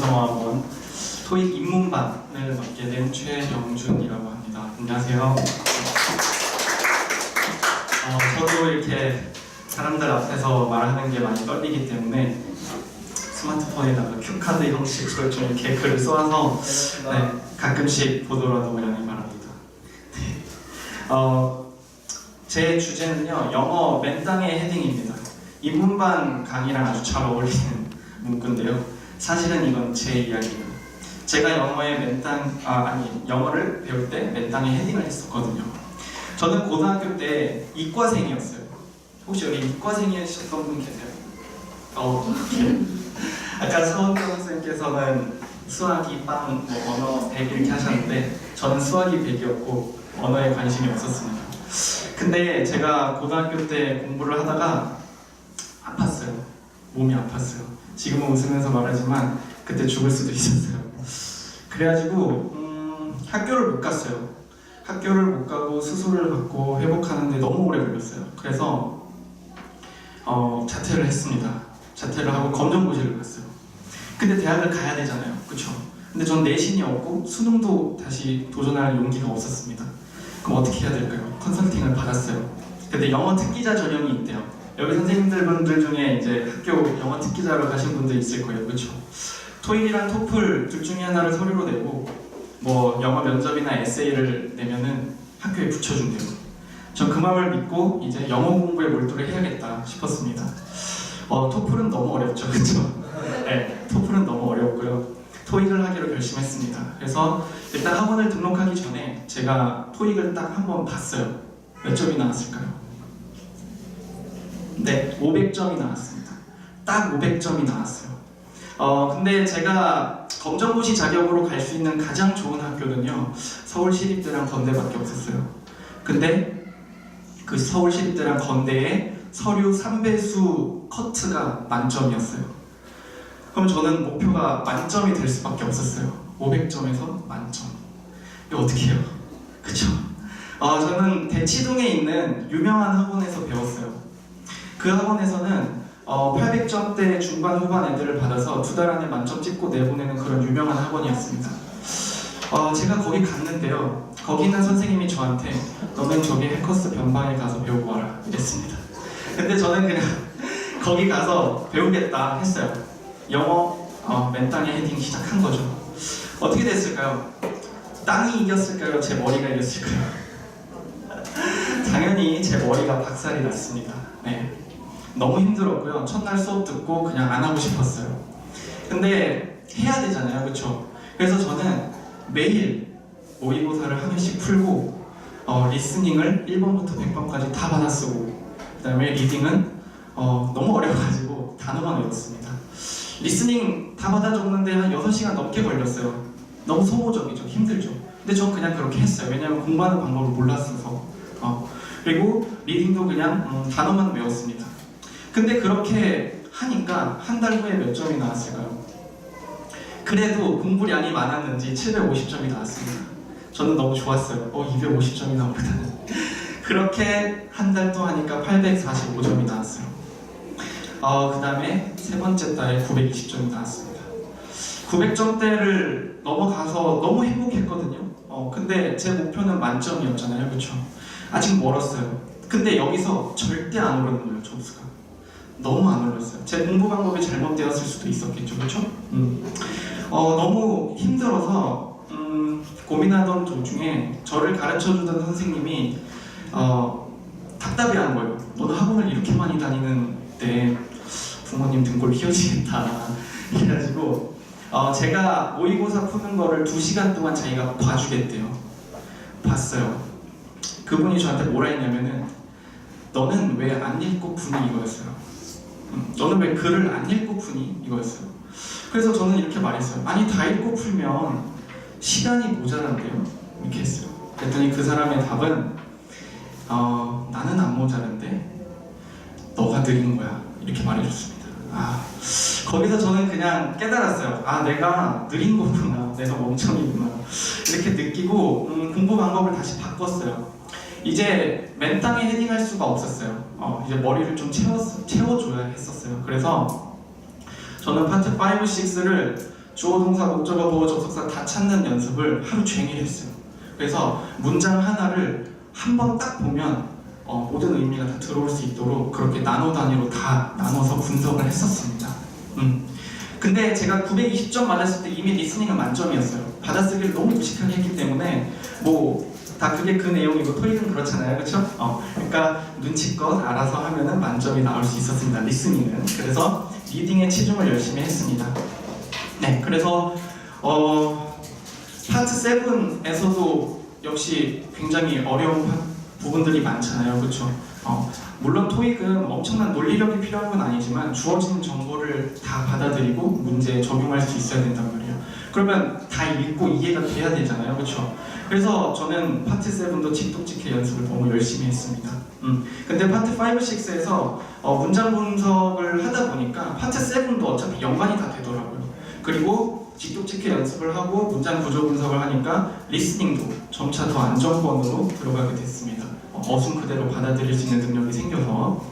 국제영어학원 토익 입문반을 맡게 된 최영준이라고 합니다. 안녕하세요. 저도 이렇게 사람들 앞에서 말하는 게 많이 떨리기 때문에 스마트폰에다가 큐카드 형식으로 좀 이렇게 글을 써와서 가끔씩 보더라도 양해 바랍니다. 제 주제는요, 영어 맨땅의 헤딩입니다. 입문반 강의랑 아주 잘 어울리는 문구인데요. 사실은 이건 제 이야기예요. 제가 영어를 배울 때 맨땅에 헤딩을 했었거든요. 저는 고등학교 때 이과생이었어요. 혹시 여기 이과생이셨던 분 계세요? 아까 서원경 선생님께서는 수학이 빵, 언어 100 이렇게 하셨는데 저는 수학이 100이었고 언어에 관심이 없었습니다. 근데 제가 고등학교 때 공부를 하다가 아팠어요. 몸이 아팠어요. 지금은 웃으면서 말하지만 그때 죽을 수도 있었어요. 그래가지고 학교를 못 갔어요. 학교를 못 가고 수술을 받고 회복하는데 너무 오래 걸렸어요. 그래서 자퇴를 했습니다. 자퇴를 하고 검정고시를 갔어요. 근데 대학을 가야 되잖아요. 그쵸? 근데 전 내신이 없고 수능도 다시 도전할 용기가 없었습니다. 그럼 어떻게 해야 될까요? 컨설팅을 받았어요. 근데 영어 특기자 전형이 있대요. 여기 선생님들 중에 이제 학교 영어 특기자로 가신 분들 있을 거예요. 그쵸? 토익이랑 토플 둘 중에 하나를 서류로 내고 뭐 영어 면접이나 에세이를 내면은 학교에 붙여준대요. 전 그 마음을 믿고 이제 영어 공부에 몰두를 해야겠다 싶었습니다. 토플은 너무 어렵죠, 그쵸? 네, 토플은 너무 어렵고요. 토익을 하기로 결심했습니다. 그래서 일단 학원을 등록하기 전에 제가 토익을 딱 한번 봤어요. 몇 점이 나왔을까요? 네, 500점이 나왔습니다. 딱 500점이 나왔어요. 근데 제가 검정고시 자격으로 갈 수 있는 가장 좋은 학교는요, 서울시립대랑 건대밖에 없었어요. 근데 그 서울시립대랑 건대의 서류 3배수 커트가 만점이었어요. 그럼 저는 목표가 만점이 될 수밖에 없었어요. 500점에서 만점. 이거 어떻게 해요? 그쵸? 저는 대치동에 있는 유명한 학원에서 배웠어요. 그 학원에서는 800점대 중반 후반 애들을 받아서 2달 안에 만점 찍고 내보내는 그런 유명한 학원이었습니다. 제가 거기 갔는데요. 거기 있는 선생님이 저한테 너는 저기 해커스 변방에 가서 배우고 와라 이랬습니다. 근데 저는 그냥 거기 가서 배우겠다 했어요. 영어 맨땅에 헤딩 시작한 거죠. 어떻게 됐을까요? 땅이 이겼을까요? 제 머리가 이겼을까요? 당연히 제 머리가 박살이 났습니다. 네. 너무 힘들었고요. 첫날 수업 듣고 그냥 안 하고 싶었어요. 근데 해야 되잖아요, 그쵸? 그래서 저는 매일 모의고사를 한 개씩 풀고 리스닝을 1번부터 100번까지 다 받아쓰고 그 다음에 리딩은 너무 어려워가지고 단어만 외웠습니다. 리스닝 다 받아 적는데 한 6시간 넘게 걸렸어요. 너무 소모적이죠. 힘들죠. 근데 전 그냥 그렇게 했어요. 왜냐하면 공부하는 방법을 몰랐어서. 그리고 리딩도 그냥 단어만 외웠습니다. 근데 그렇게 하니까 한 달 후에 몇 점이 나왔을까요? 그래도 공부량이 많았는지 750점이 나왔습니다. 저는 너무 좋았어요. 250점이 나오다니. 그렇게 한 달 또 하니까 845점이 나왔어요. 그 다음에 세 번째 달에 920점이 나왔습니다. 900점대를 넘어가서 너무 행복했거든요. 근데 제 목표는 만점이었잖아요, 그렇죠? 아직 멀었어요. 근데 여기서 절대 안 오르는 거예요, 점수가. 너무 안 올랐어요. 제 공부 방법이 잘못되었을 수도 있었겠죠, 그렇죠? 너무 힘들어서 고민하던 도중에 저를 가르쳐주던 선생님이 답답해한 거예요. 너는 학원을 이렇게 많이 다니는데 부모님 등골 휘어지겠다. 그래가지고 제가 모의고사 푸는 거를 2시간 동안 자기가 봐주겠대요. 봤어요. 그분이 저한테 뭐라 했냐면은 너는 왜 안 읽고 푸니 이거였어요. 너는 왜 글을 안 읽고 푸니 이거였어요. 그래서 저는 이렇게 말했어요. 아니 다 읽고 풀면 시간이 모자란데요? 이렇게 했어요. 그랬더니 그 사람의 답은 나는 안 모자란데 너가 느린 거야 이렇게 말해줬습니다. 거기서 저는 그냥 깨달았어요. 내가 느린 거구나. 내가 멍청이구나. 이렇게 느끼고 공부 방법을 다시 바꿨어요. 이제 맨땅에 헤딩할 수가 없었어요. 이제 머리를 좀 채워줘야 했었어요. 그래서 저는 파트 5, 6를 주어, 동사, 목적어, 보어, 접속사 다 찾는 연습을 하루 종일 했어요. 그래서 문장 하나를 한 번 딱 보면 모든 의미가 다 들어올 수 있도록 그렇게 나노 단위로 다 나눠서 분석을 했었습니다. 근데 제가 920점 맞았을 때 이미 리스닝은 만점이었어요. 받아쓰기를 너무 무식하게 했기 때문에 뭐 다 그게 그 내용이고 토익은 그렇잖아요, 그렇죠? 그러니까 눈치껏 알아서 하면은 만점이 나올 수 있었습니다. 리스닝은. 그래서 리딩에 치중을 열심히 했습니다. 네, 그래서 파트 7에서도 역시 굉장히 어려운 부분들이 많잖아요, 그렇죠? 물론 토익은 엄청난 논리력이 필요한 건 아니지만 주어진 정보를 다 받아들이고 문제에 적용할 수 있어야 된단 말이에요. 그러면 다 읽고 이해가 돼야 되잖아요, 그렇죠? 그래서 저는 파트 7도 직독직해 연습을 너무 열심히 했습니다. 근데 파트 5, 6에서 문장 분석을 하다 보니까 파트 7도 어차피 연관이 다 되더라고요. 그리고 직독직해 연습을 하고 문장 구조 분석을 하니까 리스닝도 점차 더 안정권으로 들어가게 됐습니다. 어순 그대로 받아들일 수 있는 능력이 생겨서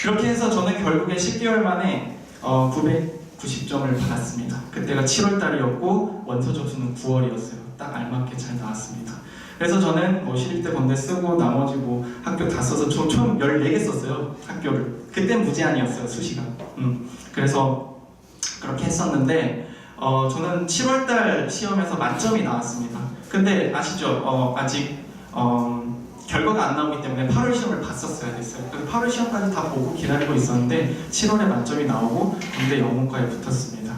그렇게 해서 저는 결국에 10개월 만에 990점을 받았습니다. 그때가 7월 달이었고 원서 접수는 9월이었어요. 딱 알맞게 잘 나왔습니다. 그래서 저는 시립대 건대 쓰고 나머지 학교 다 써서 총 14개 썼어요. 학교를. 그땐 무제한이었어요, 수시간. 그래서 그렇게 했었는데 저는 7월달 시험에서 만점이 나왔습니다. 근데 아시죠? 아직 결과가 안 나오기 때문에 8월 시험을 봤었어야 됐어요. 그래서 8월 시험까지 다 보고 기다리고 있었는데 7월에 만점이 나오고 건대 영문과에 붙었습니다.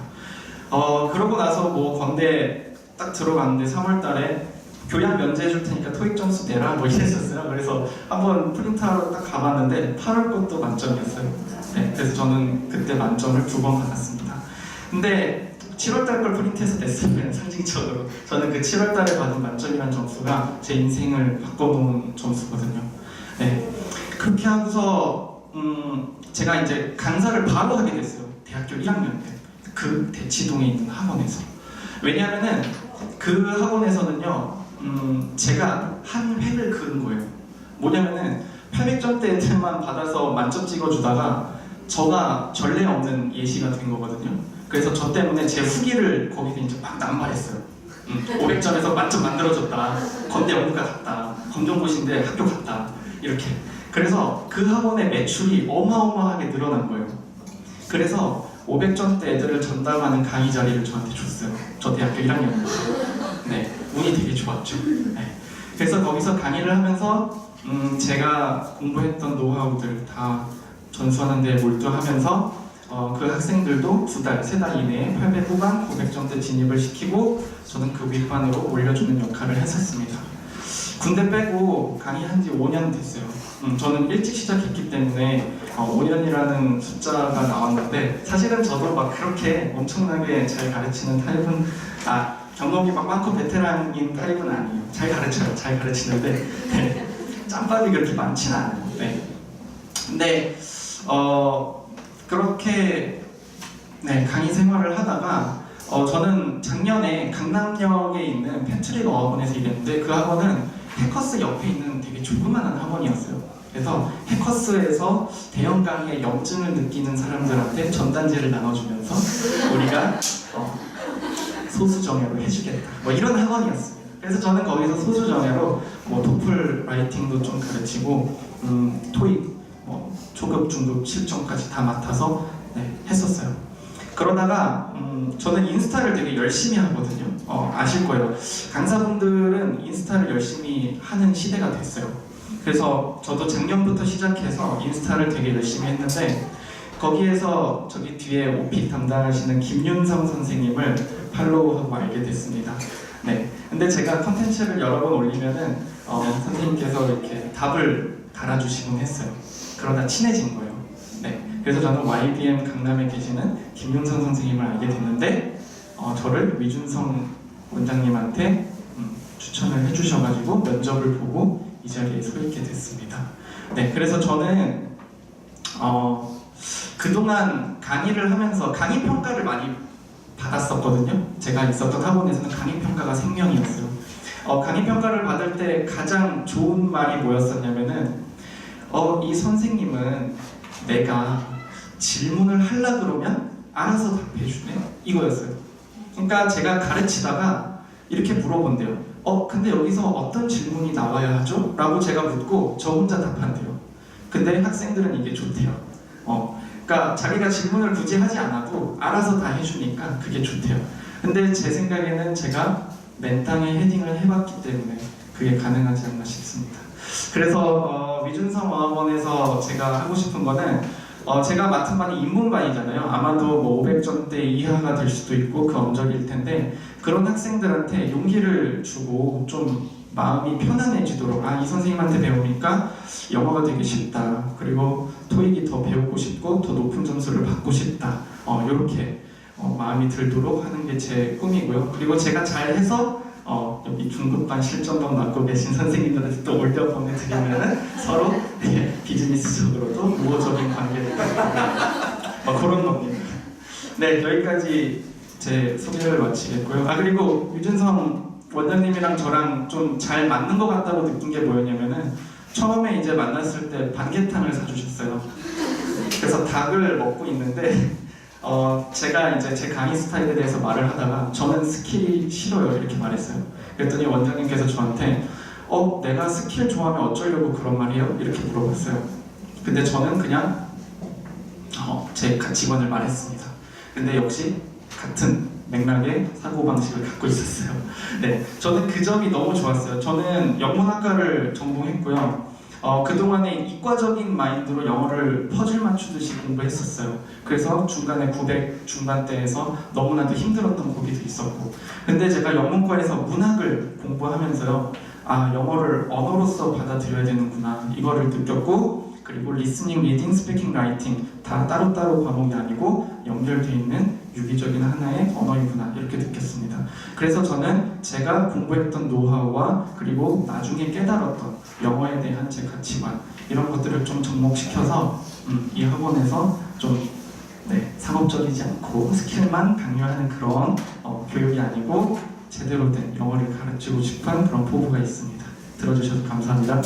그러고 나서 건대 딱 들어갔는데 3월달에 교양 면제해 줄 테니까 토익 점수 내라 이랬었어요. 그래서 한번 프린트하러 딱 가봤는데 8월 것도 만점이었어요. 네, 그래서 저는 그때 만점을 2번 받았습니다. 근데 7월달 걸 프린트해서 냈으면 상징적으로 저는 그 7월달에 받은 만점이라는 점수가 제 인생을 바꿔놓은 점수거든요. 네, 그렇게 하고서 제가 이제 강사를 바로 하게 됐어요. 대학교 1학년 때 그 대치동에 있는 학원에서. 왜냐하면은 그 학원에서는요 제가 한 획을 그은 거예요. 뭐냐면은 800점대 애들만 받아서 만점 찍어주다가 저가 전례 없는 예시가 된 거거든요. 그래서 저 때문에 제 후기를 거기서 이제 막 남발했어요. 500점에서 만점 만들어줬다. 건대 영문과 갔다. 검정고시인데 학교 갔다. 이렇게. 그래서 그 학원의 매출이 어마어마하게 늘어난 거예요. 그래서 500점대 애들을 전담하는 강의 자리를 저한테 줬어요. 저 대학교 1학년 때. 네, 운이 되게 좋았죠. 네. 그래서 거기서 강의를 하면서 제가 공부했던 노하우들 다 전수하는 데 몰두하면서 그 학생들도 2달, 3달 이내에 800 후반 900점대 진입을 시키고 저는 그 윗반으로 올려주는 역할을 했었습니다. 군대 빼고 강의한 지 5년 됐어요. 저는 일찍 시작했기 때문에 5년이라는 숫자가 나왔는데 사실은 저도 막 그렇게 엄청나게 잘 가르치는 타입은 경험이 막 많고 베테랑인 타입은 아니에요. 잘 가르쳐요. 잘 가르치는데 네. 짬밥이 그렇게 많지는 않아요. 네. 근데 그렇게 네, 강의 생활을 하다가 저는 작년에 강남역에 있는 펜트릭 어학원에서 일했는데 그 학원은 해커스 옆에 있는 되게 조그만한 학원이었어요. 그래서 해커스에서 대형 강의의 염증을 느끼는 사람들한테 전단지를 나눠주면서 우리가 소수정예로 해주겠다 이런 학원이었습니다. 그래서 저는 거기서 소수정예로 토플 라이팅도 좀 가르치고 토익 초급, 중급, 실전까지 다 맡아서 했었어요. 그러다가 저는 인스타를 되게 열심히 하거든요. 아실 거예요. 강사분들은 인스타를 열심히 하는 시대가 됐어요. 그래서 저도 작년부터 시작해서 인스타를 되게 열심히 했는데 거기에서 저기 뒤에 OP 담당하시는 김윤성 선생님을 팔로우하고 알게 됐습니다. 네. 근데 제가 컨텐츠를 여러 번 올리면은 선생님께서 이렇게 답을 달아주시곤 했어요. 그러다 친해진 거예요. 네. 그래서 저는 YBM 강남에 계시는 김윤성 선생님을 알게 됐는데 저를 위준성 원장님한테 추천을 해주셔가지고 면접을 보고 이 자리에 서 있게 됐습니다. 네, 그래서 저는 그동안 강의를 하면서 강의 평가를 많이 받았었거든요. 제가 있었던 학원에서는 강의 평가가 생명이었어요. 강의 평가를 받을 때 가장 좋은 말이 뭐였었냐면은 이 선생님은 내가 질문을 하려 그러면 알아서 답해주네 이거였어요. 그러니까 제가 가르치다가 이렇게 물어본대요. 근데 여기서 어떤 질문이 나와야 하죠? 라고 제가 묻고 저 혼자 답한대요. 근데 학생들은 이게 좋대요. 그러니까 자기가 질문을 굳이 하지 않아도 알아서 다 해주니까 그게 좋대요. 근데 제 생각에는 제가 맨땅에 헤딩을 해봤기 때문에 그게 가능하지 않나 싶습니다. 그래서 위준성 어학원에서 제가 하고 싶은 거는 제가 맡은 반이 인문반이잖아요. 아마도 뭐 500점대 이하가 될 수도 있고 그 언저리일 텐데 그런 학생들한테 용기를 주고 좀 마음이 편안해지도록 이 선생님한테 배우니까 영어가 되게 쉽다. 그리고 토익이 더 배우고 싶고 더 높은 점수를 받고 싶다. 이렇게 마음이 들도록 하는 게 제 꿈이고요. 그리고 제가 잘해서 여기 중급반 실전반 맡고 계신 선생님들한테 또 올려 보내드리면 서로 비즈니스적으로도 우호적인 관계를 그런 겁니다. 네, 여기까지 제 소개를 마치겠고요. 그리고 유준성 원장님이랑 저랑 좀 잘 맞는 것 같다고 느낀 게 뭐였냐면은 처음에 이제 만났을 때 반개탕을 사주셨어요. 그래서 닭을 먹고 있는데 제가 이제 제 강의 스타일에 대해서 말을 하다가 저는 스킬이 싫어요 이렇게 말했어요. 그랬더니 원장님께서 저한테 내가 스킬 좋아하면 어쩌려고 그런 말이에요? 이렇게 물어봤어요. 근데 저는 그냥 제 직원을 말했습니다. 근데 역시 같은 맥락의 사고방식을 갖고 있었어요. 네, 저는 그 점이 너무 좋았어요. 저는 영문학과를 전공했고요. 그동안에 이과적인 마인드로 영어를 퍼즐 맞추듯이 공부했었어요. 그래서 중간에 900 중반대에서 너무나도 힘들었던 고비도 있었고, 근데 제가 영문과에서 문학을 공부하면서요, 영어를 언어로서 받아들여야 되는구나 이거를 느꼈고, 그리고 리스닝, 리딩, 스피킹, 라이팅 다 따로따로 과목이 아니고 연결되어 있는 유기적인 하나의 언어이구나 이렇게 느꼈습니다. 그래서 저는 제가 공부했던 노하우와 그리고 나중에 깨달았던 영어에 대한 제 가치관 이런 것들을 좀 접목시켜서 이 학원에서 좀 상업적이지 않고 스킬만 강요하는 그런 교육이 아니고 제대로 된 영어를 가르치고 싶은 그런 포부가 있습니다. 들어주셔서 감사합니다.